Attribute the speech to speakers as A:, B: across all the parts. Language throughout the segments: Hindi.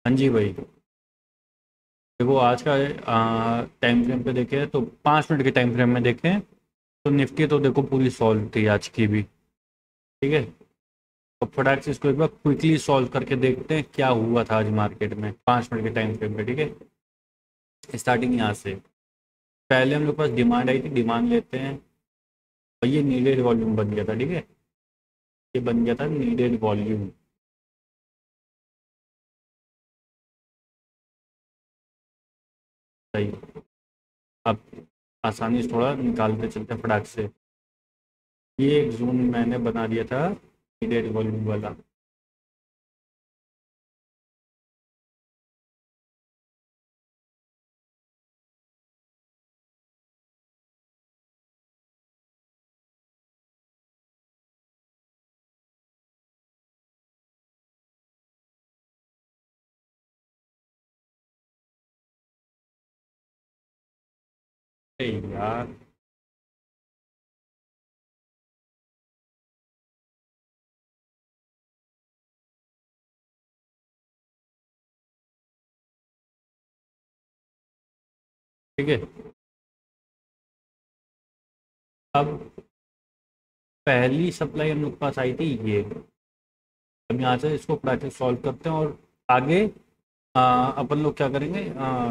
A: हाँ जी भाई। देखो आज का टाइम फ्रेम पे देखें तो 5 मिनट के टाइम फ्रेम में देखें तो निफ्टी तो देखो पूरी सॉल्व थी आज की भी। ठीक है। तो फटाक से इसको एक बार क्विकली सॉल्व करके देखते हैं क्या हुआ था आज मार्केट में 5 मिनट के टाइम फ्रेम पे। ठीक है। स्टार्टिंग यहाँ से पहले हम लोग के पास डिमांड आई थी, डिमांड लेते हैं और ये नीडेड वॉल्यूम बन गया था। ठीक है। ये बन गया था नीडेड वॉल्यूम। सही। अब आसानी से थोड़ा निकालते चलते हैं फटाक से। ये एक जोन मैंने बना दिया था नीडेड वॉल्यूम वाला। अरे यार। ठीक है। अब पहली सप्लाई हम लोग के पास आई थी ये। हम यहाँ से इसको प्रैक्टिस सॉल्व करते हैं और आगे अपन लोग क्या करेंगे,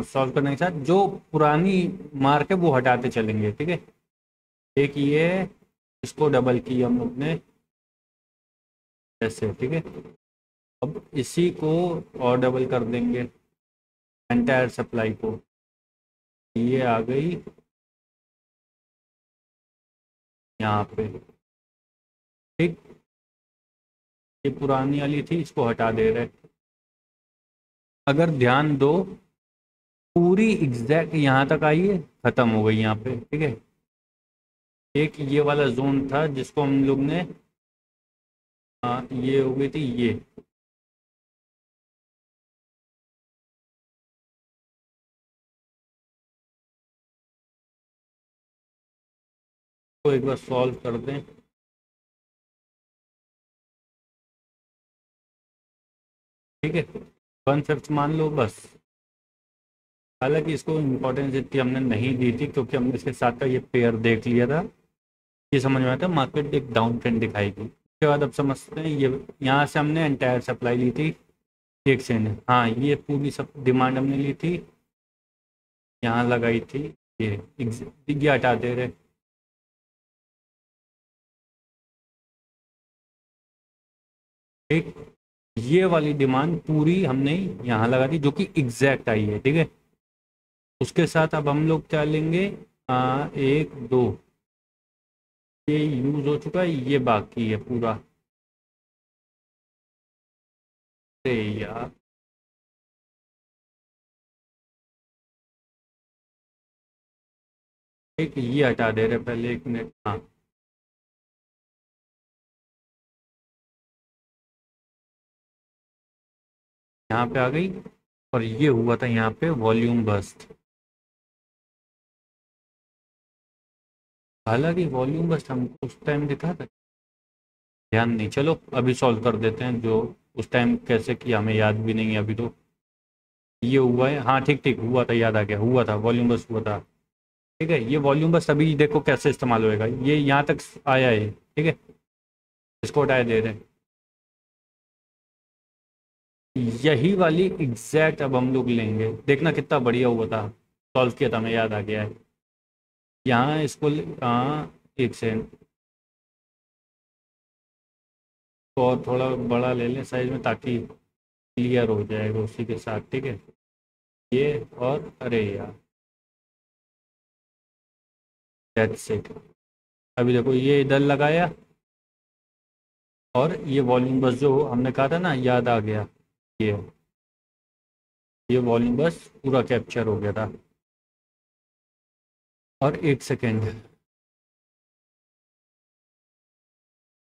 A: सॉल्व करने के साथ जो पुरानी मार्क है वो हटाते चलेंगे। ठीक है। एक ये है, इसको डबल की हम लोग ने ऐसे। ठीक है। अब इसी को और डबल कर देंगे एंटायर सप्लाई को। ये आ गई यहाँ पे। ठीक। ये पुरानी वाली थी, इसको हटा दे रहे। अगर ध्यान दो पूरी एग्जैक्ट यहाँ तक आई है, खत्म हो गई यहाँ पे। ठीक है। एक ये वाला जोन था जिसको हम लोग ने ये हो गई थी ये। तो एक बार सॉल्व कर दें। ठीक है। 1/5 मान लो बस। हालांकि इसको इम्पोर्टेंस इतनी हमने नहीं दी थी क्योंकि हमने इसके साथ का ये पेयर देख लिया था। ये समझ में आया था मार्केट एक डाउन ट्रेंड दिखाएगी। उसके बाद अब समझते हैं ये यहाँ से हमने एंटायर सप्लाई ली थी। एक सेकंड, हाँ ये पूरी सब डिमांड हमने ली थी, यहाँ लगाई थी। ये ये हटा दे रहे। ठीक। ये वाली डिमांड पूरी हमने यहाँ लगा दी जो कि एग्जैक्ट आई है। ठीक है। उसके साथ अब हम लोग क्या लेंगे, एक दो, ये यूज हो चुका है, ये बाकी है पूरा। अरे यार। एक ये हटा दे रहे पहले, 1 मिनट। हाँ। यहाँ पे आ गई और ये हुआ था यहाँ पे वॉल्यूम बस्ट। हालांकि वॉल्यूम बस्ट हमको उस टाइम दिखा था, ध्यान नहीं। चलो अभी सॉल्व कर देते हैं जो उस टाइम कैसे किया हमें याद भी नहीं है अभी तो। ये हुआ है, हाँ ठीक ठीक हुआ था, याद आ गया, हुआ था वॉल्यूम बस्ट हुआ था। ठीक है। ये वॉल्यूम बस अभी देखो कैसे इस्तेमाल होएगा, ये यहाँ तक आया है। ठीक है। इसको हटाए दे रहे हैं। यही वाली एग्जैक्ट अब हम लोग लेंगे, देखना कितना बढ़िया हुआ था। सॉल्व किया था, हमें याद आ गया है। यहाँ इसको एक सेकंड, तो और थोड़ा बड़ा ले लें साइज में ताकि क्लियर हो जाएगा उसी के साथ। ठीक है। ये और अरे यार, दैट्स इट। अभी देखो ये इधर लगाया और ये वॉल्यूम बस जो हमने कहा था ना, याद आ गया। ये ये वॉल्यूम बस पूरा कैप्चर हो गया था। और एक सेकेंड,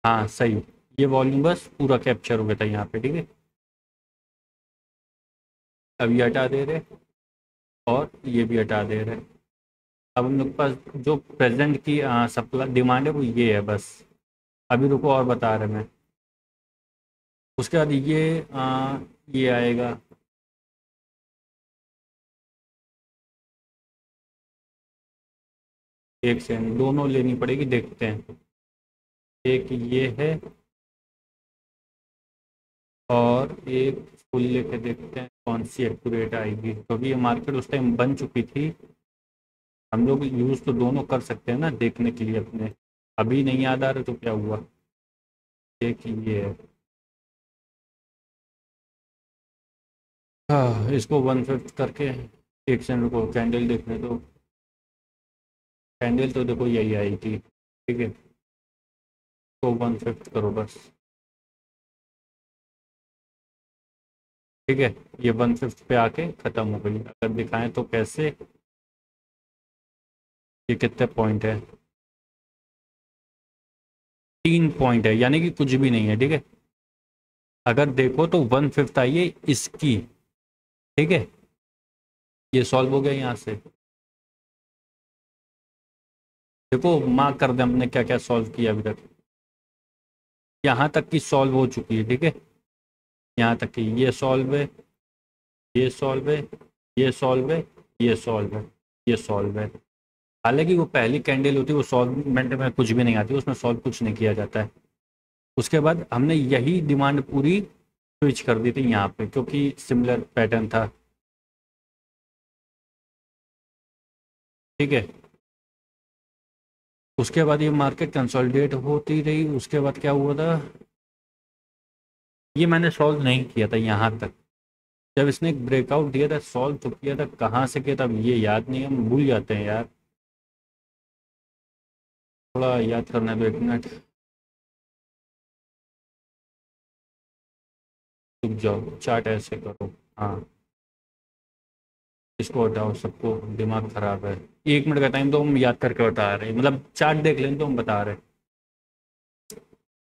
A: हाँ सही, ये वॉल्यूम बस पूरा कैप्चर हो गया था यहाँ पे। ठीक है। अब ये हटा दे रहे और ये भी हटा दे रहे। अब हम लोग के पास जो प्रेजेंट की सप्लाई डिमांड है वो ये है बस। अभी रुको और बता रहे मैं। उसके बाद ये आएगा। एक सेकंड, दोनों लेनी पड़ेगी, देखते हैं। एक ये है और एक फुल लेके देखते हैं कौन सी एक्यूरेट आएगी, क्योंकि ये मार्केट उस टाइम बन चुकी थी। हम लोग यूज़ तो दोनों कर सकते हैं ना देखने के लिए अपने। अभी नहीं याद आ रहा तो क्या हुआ। एक ये है। हाँ, इसको 1/5 करके एक सेकंड को कैंडल देखने दो। कैंडल तो देखो यही आई थी, ठीक है। तो 1/5 करो बस, ठीक है। ये 1/5 पे आके ख़त्म हो गई। अगर दिखाएं तो कैसे, ये कितने पॉइंट है? 3 पॉइंट है, यानी कि कुछ भी नहीं है, ठीक है। अगर देखो तो 1/5 आई है इसकी, ठीक है। ये सॉल्व हो गया यहाँ से। देखो मार्क कर दे हमने क्या क्या सॉल्व किया अभी तक। यहाँ तक की सॉल्व हो चुकी है, ठीक है। यहाँ तक की ये सॉल्व है, ये सॉल्व है, ये सॉल्व है, ये सॉल्व है, ये सॉल्व है। हालांकि वो पहली कैंडल होती है वो सॉल्वमेंट में कुछ भी नहीं आती, उसमें सॉल्व कुछ नहीं किया जाता है। उसके बाद हमने यही डिमांड पूरी स्विच कर दी थी यहाँ पे, क्योंकि सिमिलर पैटर्न था, ठीक है। उसके बाद ये मार्केट कंसोलिडेट होती रही। उसके बाद क्या हुआ था, ये मैंने सॉल्व नहीं किया था यहाँ तक। जब इसने एक ब्रेकआउट दिया था, सॉल्व तो किया था, कहाँ से किया था अब ये याद नहीं है, हम भूल जाते हैं यार। थोड़ा याद करने दो, 1 मिनट रुक जाओ। चार्ट ऐसे करो, हाँ। इसको हटाओ, सबको दिमाग खराब है। 1 मिनट का टाइम तो हम याद करके बता रहे हैं, मतलब चार्ट देख लें तो हम बता रहे हैं।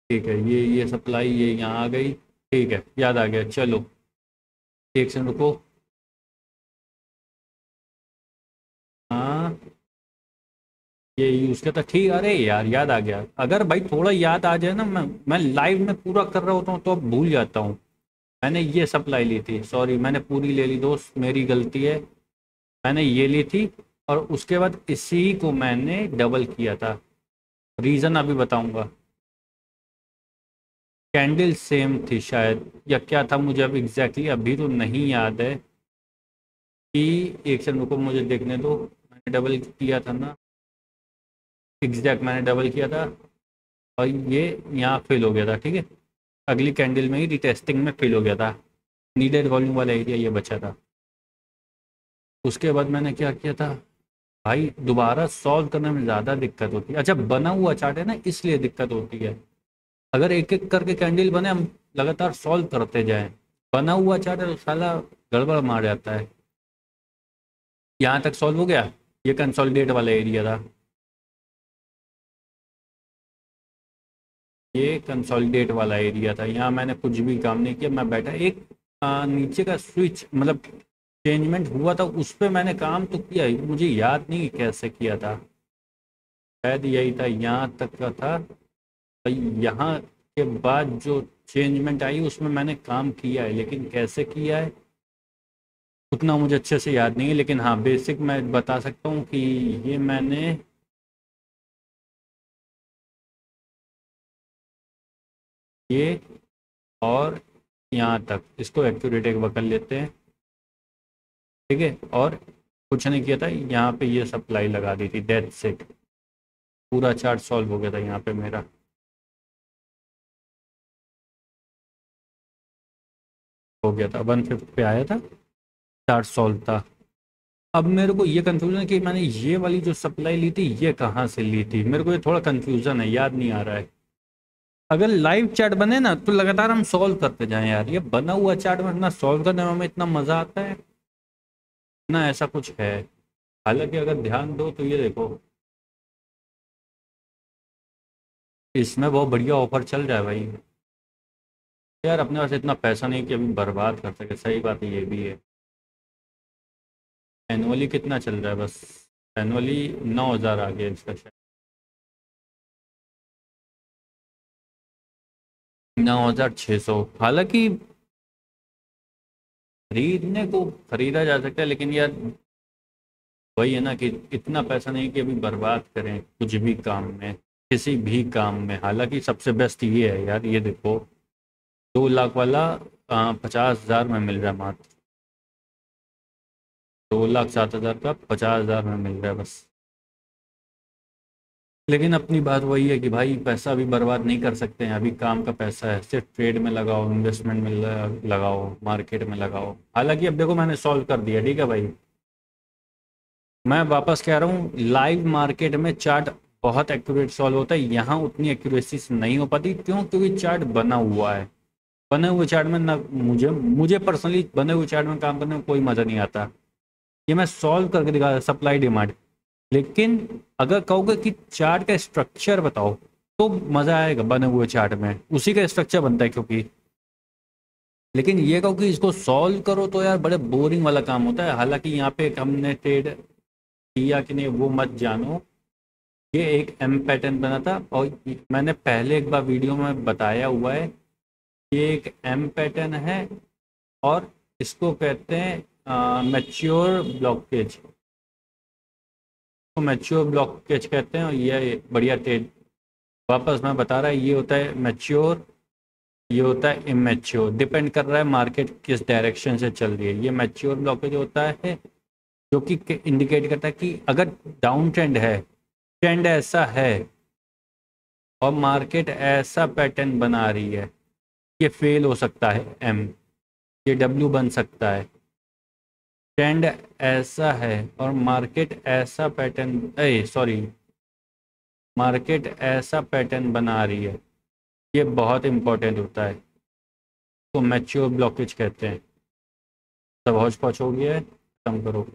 A: ठीक है, ये सप्लाई ये यहाँ आ गई, ठीक है, याद आ गया। चलो एक सेकंड रुको। हाँ, ये यूज़ किया था, ठीक। अरे यार याद आ गया। अगर भाई थोड़ा याद आ जाए ना, मैं लाइव में पूरा कर रहा होता हूँ तो अब भूल जाता हूँ। मैंने ये सप्लाई ली थी, सॉरी मैंने पूरी ले ली दोस्त, मेरी गलती है। मैंने ये ली थी और उसके बाद इसी को मैंने डबल किया था। रीज़न अभी बताऊंगा। कैंडल सेम थी शायद, या क्या था मुझे अब एग्जैक्टली अभी तो नहीं याद है कि। एक सेकंड रुको, मुझे देखने दो। मैंने डबल किया था ना, एग्जैक्ट मैंने डबल किया था। और ये यहाँ फेल हो गया था, ठीक है। अगली कैंडल में ही रिटेस्टिंग में फेल हो गया था। नीडेड वॉल्यूम वाला एरिया ये बचा था। उसके बाद मैंने क्या किया था भाई, दोबारा सॉल्व करने में ज़्यादा दिक्कत होती है। अच्छा, बना हुआ चार्ट है ना, इसलिए दिक्कत होती है। अगर एक एक करके कैंडल बने, हम लगातार सॉल्व करते जाएं, बना हुआ चार्ट है तो साला गड़बड़ मार जाता है। यहाँ तक सॉल्व हो गया, ये कंसोलिडेट वाला एरिया था। ये कंसोलिडेट वाला एरिया था, यहाँ मैंने कुछ भी काम नहीं किया, मैं बैठा। एक नीचे का स्विच मतलब चेंजमेंट हुआ था, उस पर मैंने काम तो किया ही, मुझे याद नहीं कैसे किया था। शायद यही था, यहाँ तक का था। और यहाँ के बाद जो चेंजमेंट आई उसमें मैंने काम किया है, लेकिन कैसे किया है उतना मुझे अच्छे से याद नहीं है। लेकिन हाँ, बेसिक मैं बता सकता हूँ कि ये मैंने ये और यहाँ तक इसको एक्यूरेट एक बार कर लेते हैं, ठीक है। और कुछ नहीं किया था, यहाँ पे ये सप्लाई लगा दी थी, डेथ सेट। पूरा चार्ट सॉल्व हो गया था यहाँ पे मेरा, हो गया था 1/5 पे आया था, चार्ट सॉल्व था। अब मेरे को ये कंफ्यूजन है कि मैंने ये वाली जो सप्लाई ली थी ये कहाँ से ली थी, मेरे को ये थोड़ा कंफ्यूजन है, याद नहीं आ रहा है। अगर लाइव चैट बने ना तो लगातार हम सॉल्व करते जाएं यार, ये बना हुआ चैट में ना सॉल्व करने में हमें इतना मजा आता है ना, ऐसा कुछ है। हालांकि अगर ध्यान दो तो ये देखो, इसमें बहुत बढ़िया ऑफर चल रहा है भाई। यार अपने पास इतना पैसा नहीं कि अभी बर्बाद कर सके, सही बात है, ये भी है। एनुअली कितना चल रहा है बस? एनुअली 9,000 आ गया इसका शायद, 9,600। हालांकि खरीदने को खरीदा जा सकता है, लेकिन यार वही है ना कि इतना पैसा नहीं कि अभी बर्बाद करें कुछ भी काम में, किसी भी काम में। हालांकि सबसे बेस्ट ये है यार, ये देखो 2 लाख वाला 50,000 में मिल रहा है मात्र। 2,07,000 का 50,000 में मिल रहा है बस। लेकिन अपनी बात वही है कि भाई पैसा भी बर्बाद नहीं कर सकते हैं, अभी काम का पैसा है, सिर्फ ट्रेड में लगाओ, इन्वेस्टमेंट में लगाओ, मार्केट में लगाओ। हालांकि अब देखो मैंने सॉल्व कर दिया, ठीक है भाई। मैं वापस कह रहा हूँ, लाइव मार्केट में चार्ट बहुत एक्यूरेट सॉल्व होता है, यहाँ उतनी एक्यूरेसी से नहीं हो पाती। क्यों? क्योंकि चार्ट बना हुआ है। बने हुए चार्ट में ना, मुझे मुझे पर्सनली बने हुए चार्ट में काम करने में कोई मज़ा नहीं आता। ये मैं सॉल्व करके दिखा, सप्लाई डिमांड। लेकिन अगर कहोगे कि चार्ट का स्ट्रक्चर बताओ, तो मज़ा आएगा बने हुए चार्ट में, उसी का स्ट्रक्चर बनता है क्योंकि। लेकिन ये कहो कि इसको सॉल्व करो तो यार बड़े बोरिंग वाला काम होता है। हालांकि यहाँ पे एक हमने ट्रेड किया कि नहीं वो मत जानो। ये एक एम पैटर्न बना था, और मैंने पहले एक बार वीडियो में बताया हुआ है, ये एक एम पैटर्न है, और इसको कहते हैं मैच्योर ब्लॉकेज। तो मैच्योर ब्लॉकेज कहते हैं, और ये बढ़िया ट्रेड। वापस मैं बता रहा है, ये होता है मैच्योर, ये होता है इमेच्योर। डिपेंड कर रहा है मार्केट किस डायरेक्शन से चल रही है। ये मैच्योर ब्लॉकेज होता है जो कि इंडिकेट करता है कि अगर डाउन ट्रेंड है, ट्रेंड ऐसा है और मार्केट ऐसा पैटर्न बना रही है, ये फेल हो सकता है एम, ये डब्ल्यू बन सकता है। ट्रेंड ऐसा है और मार्केट ऐसा पैटर्न, सॉरी, मार्केट ऐसा पैटर्न बना रही है, ये बहुत इंपॉर्टेंट होता है। तो मैच्योर ब्लॉकेज कहते हैं। सब हौच पौच हो गया है, खत्म करो।